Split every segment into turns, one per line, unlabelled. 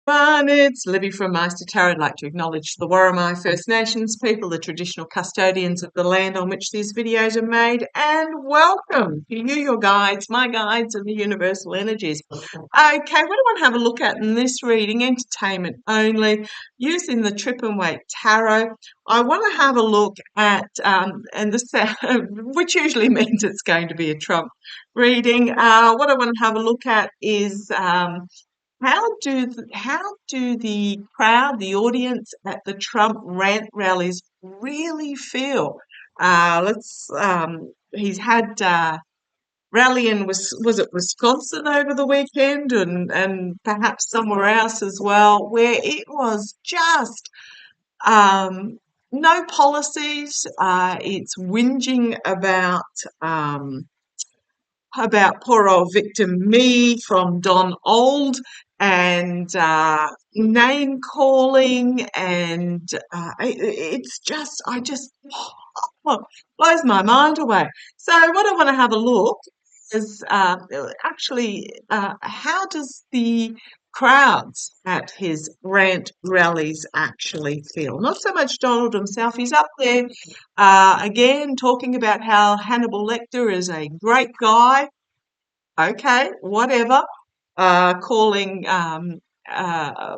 It's Libby from maighstirtarot. I'd like to acknowledge the Worimi First Nations people, the traditional custodians of the land on which these videos are made, and welcome to you, your guides, my guides, and the universal energies. Okay, what do I want to have a look at in this reading? Entertainment only, using the Trip and Wait Tarot. I want to have a look at, and this, which usually means it's going to be a Trump reading. What I want to have a look at is how do the crowd, the audience at the Trump rant rallies really feel? He's had rally in was it Wisconsin over the weekend, and perhaps somewhere else as well, where it was just um, no policies. It's whinging about poor old victim me from Don Old, and name calling, and it's just, blows my mind away. So what I want to have a look is how does the crowds at his rant rallies actually feel? Not so much Donald himself. He's up there again talking about how Hannibal Lecter is a great guy. Okay, whatever. Calling uh,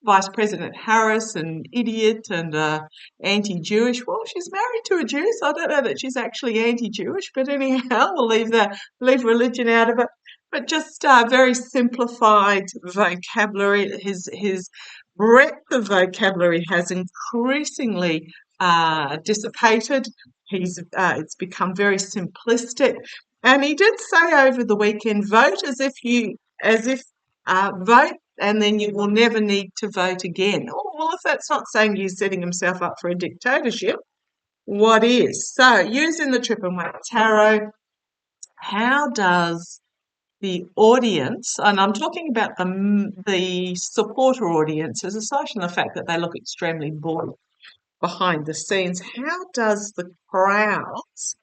Vice President Harris an idiot and anti-Jewish. Well, she's married to a Jew, so I don't know that she's actually anti-Jewish, but anyhow, we'll leave religion out of it. But just very simplified vocabulary. His breadth of vocabulary has increasingly dissipated. It's become very simplistic, and he did say over the weekend, vote as if vote, and then you will never need to vote again. Oh, well, if that's not saying he's setting himself up for a dictatorship, what is? So, using the Trip and Wait Tarot, how does the audience, and I'm talking about the supporter audiences, aside from the fact that they look extremely bored behind the scenes, how does the crowds?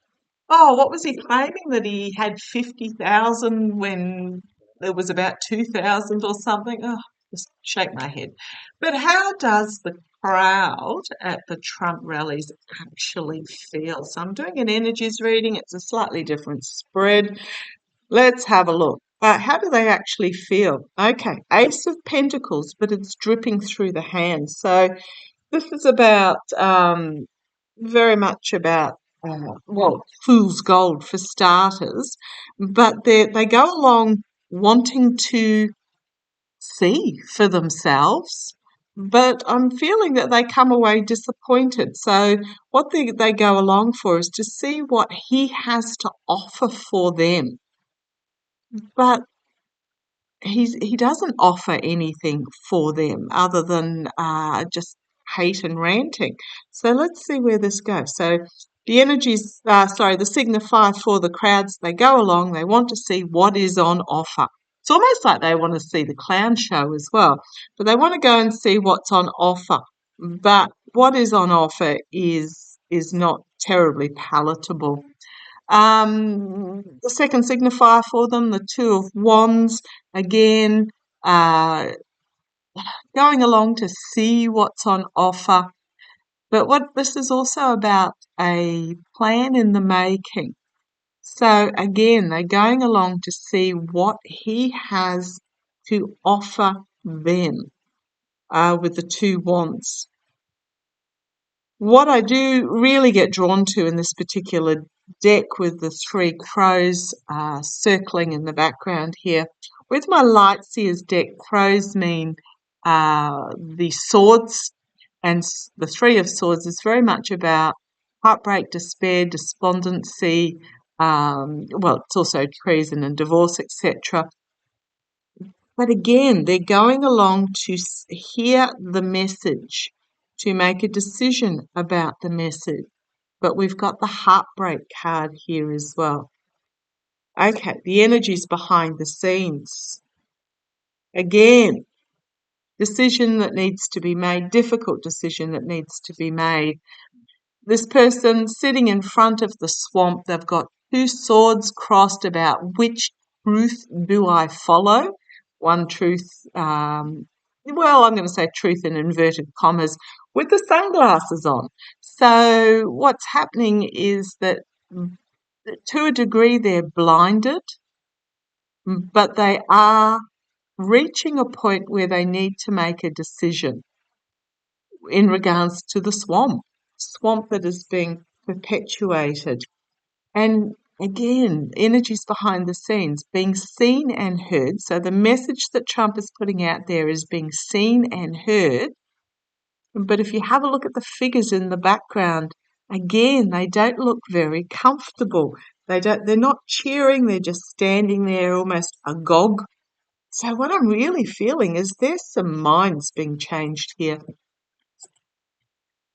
Oh, what was he claiming? That he had 50,000 when there was about 2,000 or something? Oh, just shake my head. But how does the crowd at the Trump rallies actually feel? So I'm doing an energies reading. It's a slightly different spread. Let's have a look. How do they actually feel? Okay, Ace of Pentacles, but it's dripping through the hands. So this is about very much about fool's gold for starters, but they go along wanting to see for themselves. But I'm feeling that they come away disappointed. So what they go along for is to see what he has to offer for them. But he doesn't offer anything for them other than just hate and ranting. So let's see where this goes. So the energies, the signifier for the crowds, they go along, they want to see what is on offer. It's almost like they want to see the clown show as well, but they want to go and see what's on offer. But what is on offer is not terribly palatable. The second signifier for them, the Two of Wands, again, uh, going along to see what's on offer. But what this is also about a plan in the making. So again, they're going along to see what he has to offer them with the Two Wands. What I do really get drawn to in this particular deck with the three crows circling in the background here, with my Lightseers deck, crows mean the swords, and the Three of Swords is very much about heartbreak, despair, despondency, it's also treason and divorce, etc. But again, they're going along to hear the message, to make a decision about the message. But we've got the heartbreak card here as well. Okay, the energies behind the scenes. Again, decision that needs to be made, difficult decision that needs to be made. This person sitting in front of the swamp, they've got two swords crossed about which truth do I follow. One truth well, I'm going to say truth in inverted commas, with the sunglasses on. So what's happening is that to a degree they're blinded, but they are reaching a point where they need to make a decision in regards to the swamp that is being perpetuated. And again, energies behind the scenes being seen and heard. So the message that Trump is putting out there is being seen and heard. But if you have a look at the figures in the background, again, they don't look very comfortable. They're not cheering, they're just standing there almost agog. So what I'm really feeling is there's some minds being changed here.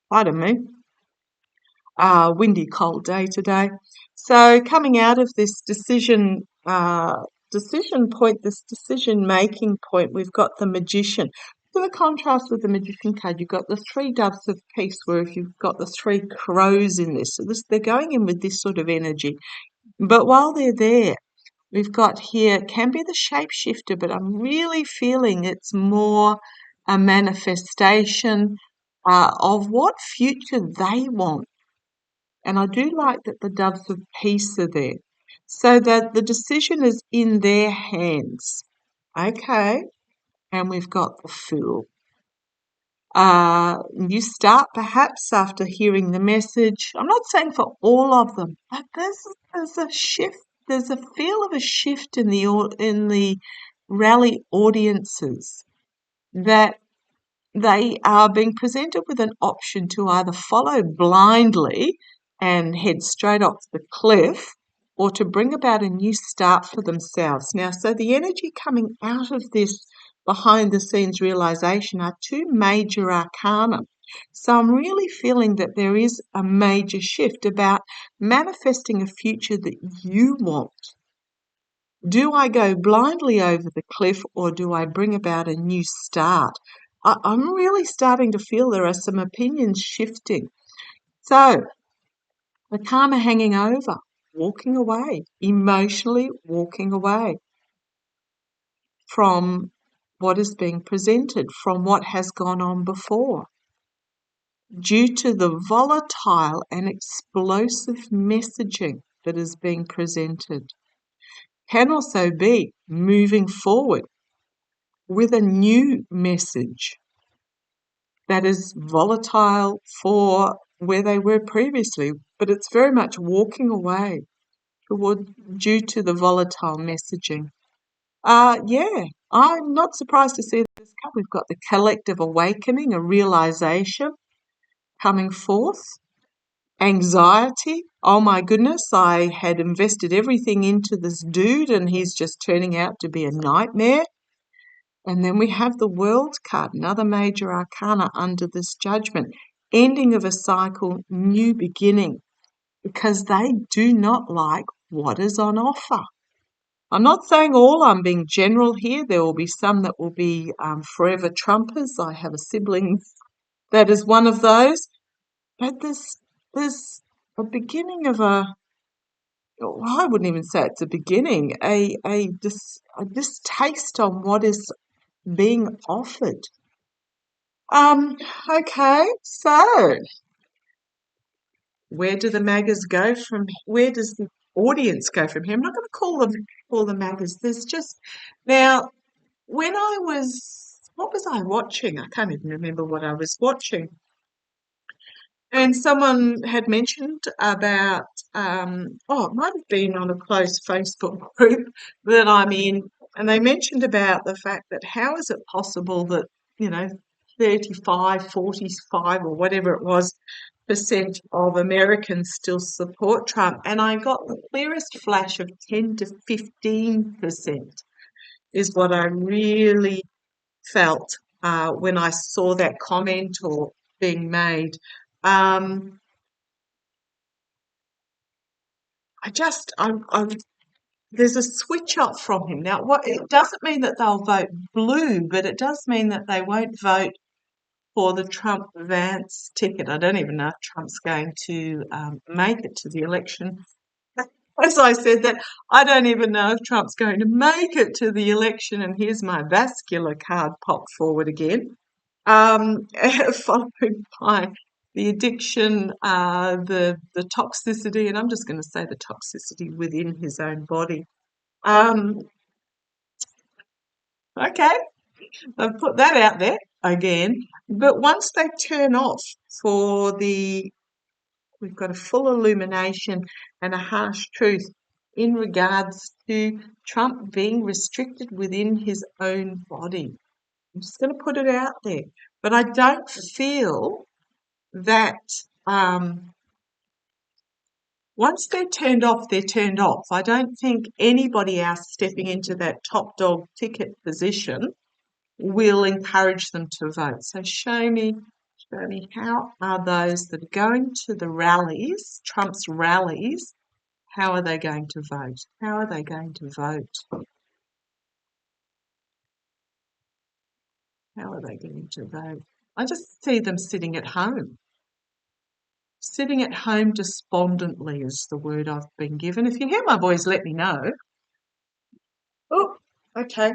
Pardon me. Windy, cold day today. So coming out of this decision point, this decision-making point, we've got the Magician. So the contrast with the Magician card, you've got the three doves of peace, where if you've got the three crows in this. So they're going in with this sort of energy. But while they're there, we've got here, can be the shapeshifter, but I'm really feeling it's more a manifestation of what future they want. And I do like that the doves of peace are there. So that the decision is in their hands. Okay. And we've got the Fool. You start perhaps after hearing the message. I'm not saying for all of them, but there's a shift. There's a feel of a shift in the rally audiences, that they are being presented with an option to either follow blindly and head straight off the cliff, or to bring about a new start for themselves. Now, so the energy coming out of this behind the scenes realization are two major arcana. So I'm really feeling that there is a major shift about manifesting a future that you want. Do I go blindly over the cliff, or do I bring about a new start? I'm really starting to feel there are some opinions shifting. So the karma hanging over, walking away, emotionally walking away from what is being presented, from what has gone on before, due to the volatile and explosive messaging that is being presented. Can also be moving forward with a new message that is volatile for where they were previously, but it's very much walking away due to the volatile messaging. Yeah, I'm not surprised to see this come. We've got the collective awakening, a realization coming forth. Anxiety. Oh my goodness, I had invested everything into this dude and he's just turning out to be a nightmare. And then we have the World card, another major arcana under this judgment. Ending of a cycle, new beginning, because they do not like what is on offer. I'm not saying all, I'm being general here. There will be some that will be forever Trumpers. I have a sibling that is one of those. But there's a beginning of well, I wouldn't even say it's a beginning, a distaste on what is being offered. Okay, so where do the maggers go from? Where does the audience go from here? I'm not going to call the maggers. There's just now. When I was, what was I watching? I can't even remember what I was watching. And someone had mentioned about, it might have been on a closed Facebook group that I'm in, and they mentioned about the fact that how is it possible that, 35, 45 or whatever it was percent of Americans still support Trump. And I got the clearest flash of 10 to 15% is what I really felt when I saw that comment or being made. Um, there's a switch up from him. Now, it doesn't mean that they'll vote blue, but it does mean that they won't vote for the Trump-Vance ticket. I don't even know if Trump's going to make it to the election. As I said that, I don't even know if Trump's going to make it to the election, and here's my vascular card popped forward again. Followed by the addiction, the toxicity, and I'm just going to say the toxicity within his own body. Um, okay, I've put that out there again. But once they turn off for the, we've got a full illumination and a harsh truth in regards to Trump being restricted within his own body. I'm just going to put it out there. But I don't feel that once they're turned off, they're turned off. I don't think anybody else stepping into that top dog ticket position will encourage them to vote. So show me, how are those that are going to the rallies, Trump's rallies, how are they going to vote? How are they going to vote? How are they going to vote? I just see them sitting at home. Sitting at home despondently is the word I've been given. If you hear my voice, let me know. Oh, okay.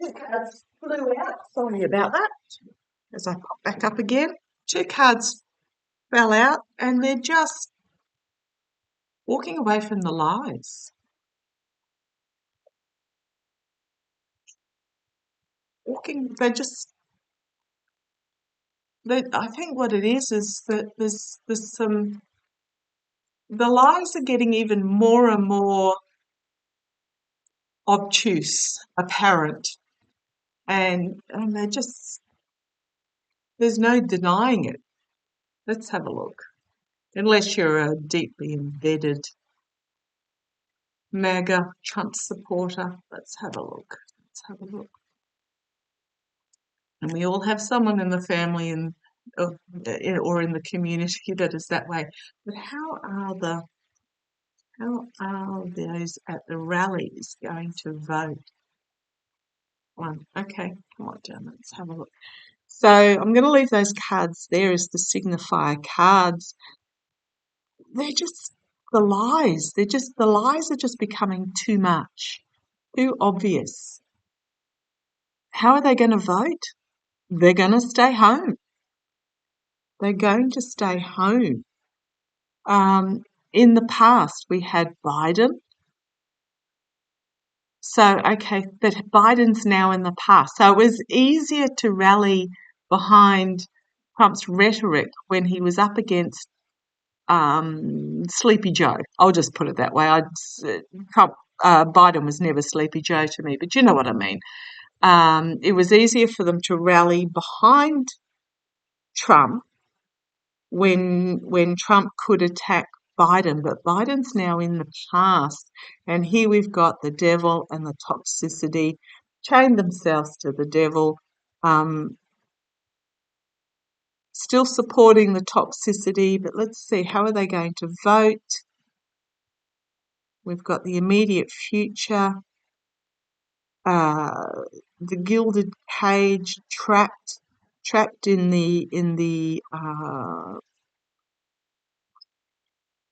Two cards flew out. Sorry about that. As I pop back up again, two cards fell out, and they're just walking away from the lies. They're just. I think what it is that there's some. The lies are getting even more and more obtuse, apparent, and they're just. There's no denying it. Let's have a look. Unless you're a deeply embedded MAGA Trump supporter. Let's have a look. Let's have a look. And we all have someone in the family or in the community that is that way. But how are those at the rallies going to vote? One. Okay, come on down. Let's have a look. So I'm going to leave those cards there as the signifier cards. They're just the lies. The lies are just becoming too much, too obvious. How are they going to vote? They're going to stay home. They're going to stay home. In the past, we had Biden. So, okay, but Biden's now in the past. So it was easier to rally behind Trump's rhetoric when he was up against Sleepy Joe. I'll just put it that way. Biden was never Sleepy Joe to me, but you know what I mean. It was easier for them to rally behind Trump when Trump could attack Biden, but Biden's now in the past, and here we've got the devil and the toxicity chained themselves to the devil, still supporting the toxicity, but let's see, how are they going to vote? We've got the immediate future, the gilded cage, trapped in the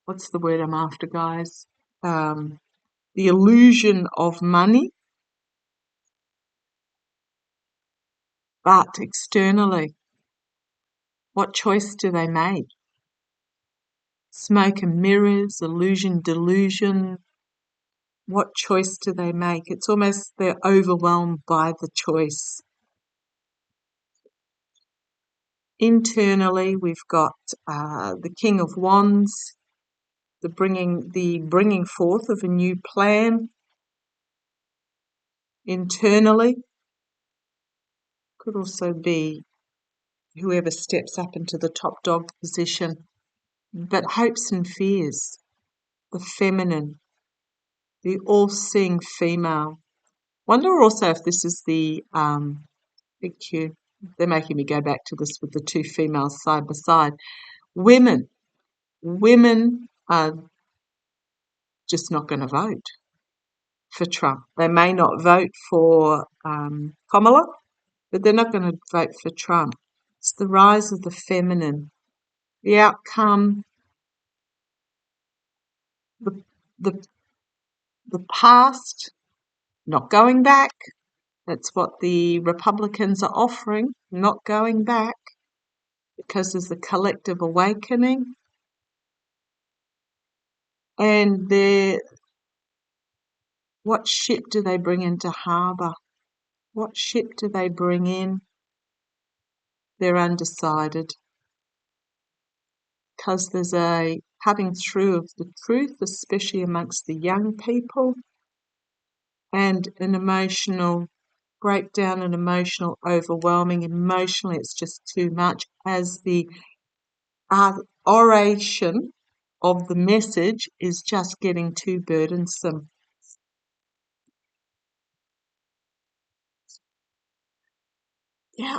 what's the word I'm after, guys? The illusion of money, but externally, what choice do they make? Smoke and mirrors, illusion, delusion. What choice do they make? It's almost they're overwhelmed by the choice. Internally, we've got the King of Wands, the bringing forth of a new plan. Internally, could also be whoever steps up into the top dog position. But hopes and fears, the feminine, the all-seeing female. Wonder also if this is the big Q. They're making me go back to this with the two females side by side. Women are just not going to vote for Trump. They may not vote for Kamala, but they're not going to vote for Trump. It's the rise of the feminine. The outcome, the past, not going back. That's what the Republicans are offering, not going back, because there's a collective awakening. And what ship do they bring into harbour? What ship do they bring in? They're undecided, because there's a cutting through of the truth, especially amongst the young people, and an emotional breakdown, an emotional overwhelming. Emotionally, it's just too much, as the oration of the message is just getting too burdensome. Yeah,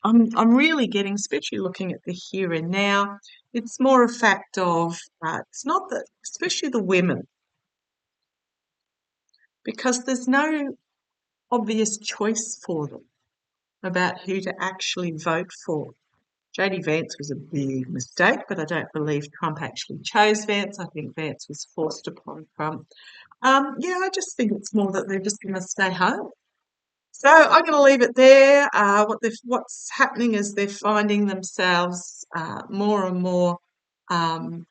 I'm really getting, especially looking at the here and now, it's more a fact of, it's not that, especially the women, because there's no obvious choice for them about who to actually vote for. JD Vance was a big mistake, but I don't believe Trump actually chose Vance. I think Vance was forced upon Trump. Yeah, I just think it's more that they're just going to stay home. So I'm going to leave it there. What's happening is they're finding themselves more and more um,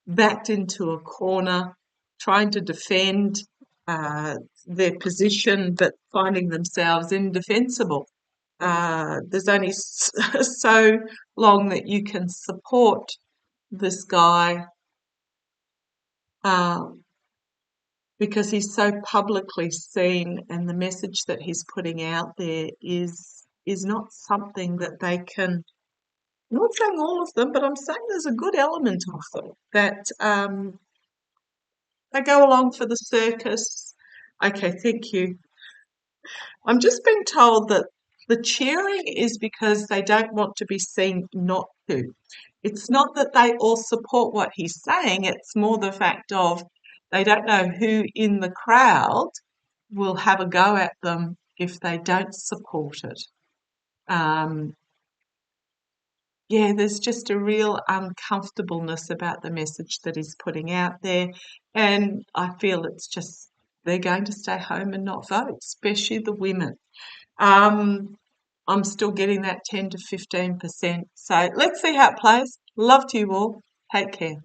backed into a corner, trying to defend their position, but finding themselves indefensible. There's only so long that you can support this guy, um, because he's so publicly seen, and the message that he's putting out there is not something that they can. I'm not saying all of them, but I'm saying there's a good element of them that they go along for the circus. Okay, thank you. I'm just being told that the cheering is because they don't want to be seen not to. It's not that they all support what he's saying, it's more the fact of they don't know who in the crowd will have a go at them if they don't support it. Um, yeah, there's just a real uncomfortableness about the message that he's putting out there. And I feel it's just they're going to stay home and not vote, especially the women. Um, I'm still getting that 10 to 15%. So let's see how it plays. Love to you all. Take care.